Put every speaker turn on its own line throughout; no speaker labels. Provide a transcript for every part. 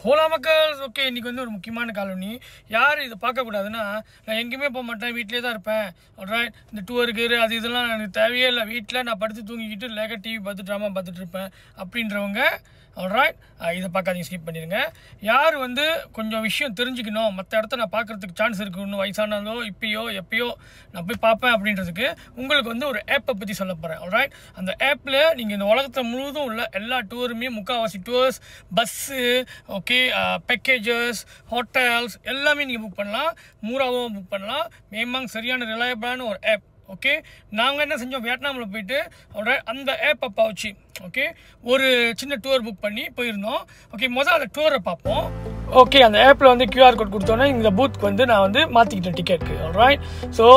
ஹோலா மக்கள்ஸ் okay இன்றைக்கி வந்து ஒரு முக்கியமான காலனி. யார் இதை பார்க்கக்கூடாதுன்னா, நான் எங்கேயுமே போக மாட்டேன், வீட்டிலே தான் இருப்பேன். ஆல்ரைட், இந்த டூருக்கு அது இதெல்லாம் எனக்கு தேவையே இல்லை. வீட்டில் நான் படுத்து தூங்கிக்கிட்டு லேக்காக டிவி பார்த்து ட்ராமா பார்த்துட்டு இருப்பேன் அப்படின்றவங்க ஆல்ரைட் இதை பார்க்காதீங்க, ஸ்கிப் பண்ணிடுங்க. யார் வந்து கொஞ்சம் விஷயம் தெரிஞ்சுக்கணும், மற்ற இடத்த நான் பார்க்குறதுக்கு சான்ஸ் இருக்குன்னு வயசானாலோ இப்போயோ எப்பயோ நான் போய் பார்ப்பேன் அப்படின்றதுக்கு உங்களுக்கு வந்து ஒரு ஆப்பை பற்றி சொல்ல போகிறேன். ஆல்ரைட், அந்த ஆப்பில் நீங்கள் இந்த உலகத்தில் முழுவதும் உள்ள எல்லா டூருமே, முக்கால்வாசி tours, bus, okay packages, hotels எல்லாமே நீங்கள் புக் பண்ணலாம். மூராவும் புக் பண்ணலாம். மேமாங் சரியான ரிலையபிளான ஒரு ஆப். ஓகே, நாங்கள் என்ன செஞ்சோம், வியட்நாமில் போயிட்டு அந்த ஆப்பை பாவச்சு ஓகே ஒரு சின்ன டூர் புக் பண்ணி போயிருந்தோம். ஓகே, முதல்ல அந்த டூரை பார்ப்போம். ஓகே, அந்த ஆப்பில் வந்து QR கோட் கொடுத்தோன்னே இந்த பூத்துக்கு வந்து நான் வந்து மாற்றிக்கிட்டேன் டிக்கெட்டுக்கு. ஆல்ரைட், ஸோ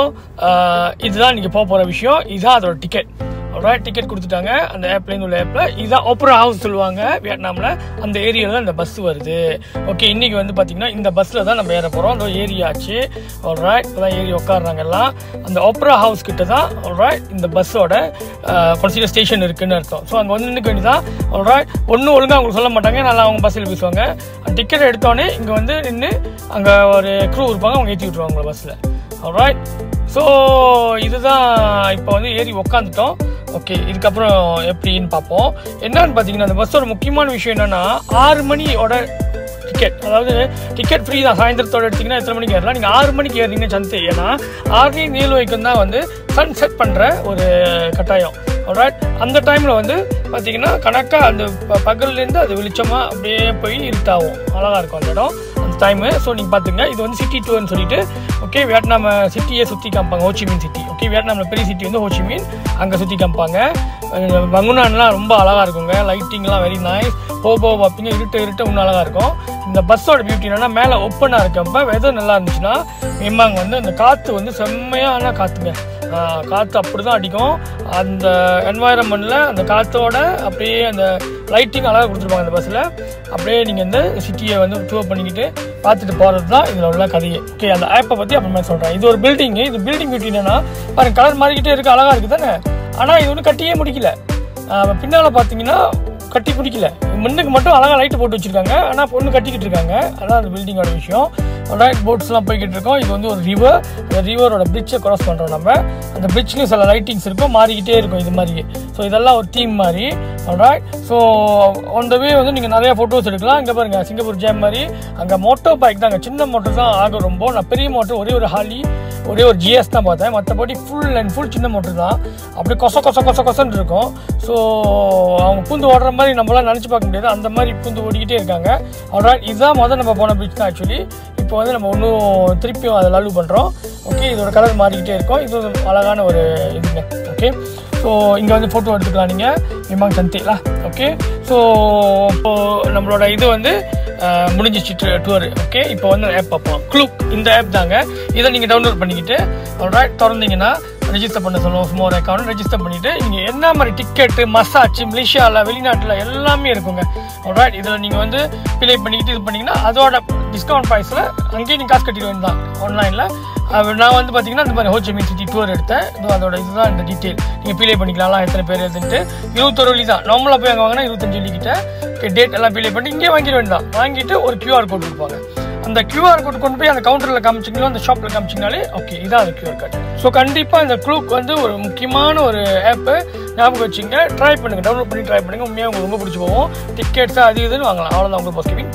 இதுதான் நீங்கள் போக போகிற விஷயம். இதுதான் அதோட டிக்கெட். ஆல்ரைட், டிக்கெட் கொடுத்துட்டாங்க அந்த ஆப்லேருந்து உள்ள ஆப்பில். இதுதான் ஒப்ரா ஹவுஸ் சொல்லுவாங்க வியட்நாமில். அந்த ஏரியாவில் தான் இந்த பஸ் வருது. ஓகே, இன்றைக்கி வந்து பார்த்திங்கன்னா இந்த பஸ்ஸில் தான் நம்ம ஏற போகிறோம். அந்த ஏரியாச்சு. ஆல்ரைட், இப்போ தான் ஏறி உட்காடுறாங்க எல்லாம். அந்த ஒப்ரா ஹவுஸ் கிட்ட தான் ஆல்ரைட் இந்த பஸ்ஸோட கன்சிடர் ஸ்டேஷன் இருக்குன்னு அர்த்தம். ஸோ அங்கே வந்து நிற்க வேண்டியதான். ஆல்ரைட், ஒன்றும் ஒழுங்காக அவங்களுக்கு சொல்ல மாட்டாங்க, நல்லா அவங்க பஸ்ஸில் பேசுவாங்க. டிக்கெட் எடுத்தோடனே இங்கே வந்து நின்று அங்கே ஒரு க்ரூ இருப்பாங்க, அவங்க ஏற்றி விட்ருவாங்க உங்களை பஸ்ஸில். ஆல்ரைட், ஸோ இதுதான் இப்போ வந்து ஏறி உக்காந்துட்டோம். ஓகே, இதுக்கப்புறம் எப்படின்னு பார்ப்போம். என்னன்னு பார்த்தீங்கன்னா, அந்த பஸ்ஸோட முக்கியமான விஷயம் என்னென்னா 6 மணியோட டிக்கெட். அதாவது டிக்கெட் ஃப்ரீ தான். சாயந்தரத்தோட எடுத்திங்கன்னா எத்தனை மணிக்கு ஏறலாம். நீங்கள் 6 மணிக்கு ஏறினீங்கன்னா சந்தை. ஏன்னா 6 வரைக்கும் தான் வந்து சன் செட் பண்ணுற ஒரு கட்டாயம். ஆல்ரைட், அந்த டைமில் வந்து பார்த்தீங்கன்னா கணக்காக அந்த பகல்லேருந்து அது வெளிச்சமாக அப்படியே போய் இருட்டாகும். அழகாக இருக்கும் அந்த இடம் அந்த டைமு. ஸோ நீங்கள் பார்த்துங்க, இது வந்து சிட்டி டூர்னு சொல்லிட்டு ஓகே வியட்நாம் சிட்டியே சுற்றி காமிப்பாங்க. Ho Chi Minh city. ஓகே, வியட்நாமில் பெரிய சிட்டி வந்து ஹோச்சிமின், அங்கே சுற்றி காமிப்பாங்க. பங்குனான்லாம் ரொம்ப அழகாக இருக்குங்க. லைட்டிங்லாம் வெரி நைஸ். போக பார்ப்பீங்க, இருட்டு இன்னும் அழகாக இருக்கும். இந்த பஸ்ஸோட பியூட்டி என்னன்னா, மேலே ஓப்பனாக இருக்கப்போ வெதர் நல்லா இருந்துச்சுன்னா மேமாங்க வந்து அந்த காற்று வந்து செம்மையான காற்றுங்க. காற்று அப்படி தான் அடிக்கும். அந்த என்வாயரன்மெண்ட்டில் அந்த காற்றோட அப்படியே அந்த லைட்டிங் அழகாக கொடுத்துருப்பாங்க அந்த பஸ்ஸில். அப்படியே நீங்கள் இந்த சிட்டியை வந்து டூர் பண்ணிக்கிட்டு பார்த்துட்டு போகிறது தான் இதில் உள்ள கதையே. ஓகே, அந்த ஆப்பை பற்றி அப்புறமே சொல்கிறேன். இது ஒரு பில்டிங்கு. இது பில்டிங் பியூட்டி என்னென்னா பாருங்கள், கலர் மாறிக்கிட்டே இருக்குது, அழகாக இருக்குது தானே. ஆனால் இது வந்து கட்டியே முடிக்கல. பின்னால் பார்த்தீங்கன்னா கட்டி பிடிக்கல. முன்னுக்கு மட்டும் அழகாக லைட்டு போட்டு வச்சுருக்காங்க, ஆனால் பொண்ணு கட்டிக்கிட்டு இருக்காங்க. அதான் அந்த பில்டிங்கோட விஷயம். ஆல்ரைட், போட்ஸ்லாம் போய்கிட்டு இருக்கோம். இது வந்து ஒரு ரிவர். அந்த ரிவரோட பிரிட்ஜை கிராஸ் பண்ணுறோம் நம்ம. அந்த பிரிட்ஜ்லேயும் சில லைட்டிங்ஸ் இருக்கும், மாறிக்கிட்டே இருக்கும் இது மாதிரி. ஸோ இதெல்லாம் ஒரு தீம் மாதிரி. ஆல்ரைட், ஸோ அந்த வே வந்து நீங்கள் நிறையா ஃபோட்டோஸ் எடுக்கலாம். இங்கே பாருங்கள், சிங்கப்பூர் ஜேம் மாதிரி. அங்கே மோட்டோ பைக் தாங்க, சின்ன மோட்டர் தான் ஆகும் ரொம்ப. நான் பெரிய மோட்டர் ஒரே ஒரு ஹாலி, ஒரே ஒரு ஜிஎஸ் தான் பார்த்தேன். மற்றபடி ஃபுல் அண்ட் ஃபுல் சின்ன மோட்டர் தான். அப்படி கொசன்னு இருக்கும். ஸோ அவங்க பூந்து ஓடுற மாதிரி நம்மளாம் நினச்சி பார்க்க முடியாது, அந்த மாதிரி பூந்து ஓடிக்கிட்டே இருக்காங்க. ஆல்ரைட், இதுதான் நம்ம போன பீச் தான் ஆக்சுவலி. இப்போ வந்து நம்ம இன்னும் திருப்பியும் அதை லவ் பண்ணுறோம். ஓகே, இதோட கலர் மாறிக்கிட்டே இருக்கும். இது அழகான ஒரு இதுங்க. ஓகே, ஸோ இங்கே வந்து ஃபோட்டோ எடுத்துக்கலாம் நீங்கள் மேமாங் சந்தையில். ஓகே, ஸோ இப்போது நம்மளோட இது வந்து முடிஞ்சிச்சு டூர். ஓகே, இப்போ வந்து ஆப் பார்ப்போம். க்ளூக், இந்த ஆப் தாங்க. இதை நீங்கள் டவுன்லோட் பண்ணிக்கிட்டு ஆல்ரைட் திறந்தீங்கன்னா ரெஜிஸ்டர் பண்ண சொல்லுவோம். சும்மா ஒரு அக்கௌண்ட் ரெஜிஸ்டர் பண்ணிவிட்டு நீங்கள் என்ன மாதிரி டிக்கெட்டு, மசாஜ், மலேசியாவில், வெளிநாட்டில் எல்லாமே இருக்குங்க. ஆல்ரைட், இதில் நீங்கள் வந்து பிளே பண்ணிக்கிட்டு இது பண்ணிங்கன்னா அதோட டிஸ்கவுண்ட் ப்ரைஸில் அங்கேயும் நீங்கள் காசு கட்டிட வேண்டியதான் ஆன்லைனில். நான் வந்து பார்த்தீங்கன்னா இந்த மாதிரி ஹோச்சிமின் சிட்டி டூர் எடுத்தேன். அதோட இதுதான் இந்த டீட்டெயில். நீங்கள் பிளே பண்ணிக்கலாம் எத்தனை பேர் எடுத்துட்டு. 21 வெள்ளி தான். நார்மலாக போய் அங்கே வாங்கினா 25 வெள்ளிக்கிட்ட. டேட் எல்லாம் பிளே பண்ணி இங்கே வாங்கிட வேண்டியதான். வாங்கிட்டு ஒரு QR கோட் கொடுப்பாங்க. அந்த QR கோட் கொண்டு போய் அந்த கவுண்டரில் காமிச்சிங்களோ, அந்த ஷாப்பில் காமிச்சிங்கனாலே ஓகே, இதான் அந்த QR கோட். ஸோ கண்டிப்பாக இந்த க்ளூக் வந்து ஒரு முக்கியமான ஒரு ஆப்பு. ஞாபகம் வச்சுங்க, ட்ரை பண்ணுங்கள், டவுன்லோட் பண்ணி ட்ரை பண்ணுங்கள். உண்மையாக உங்களுக்கு ரொம்ப பிடிச்சி போகும். டிக்கெட்ஸாக அது இதுன்னு வாங்கலாம். அவ்வளோதான் உங்களுக்கு பாஸ்கிவிங்.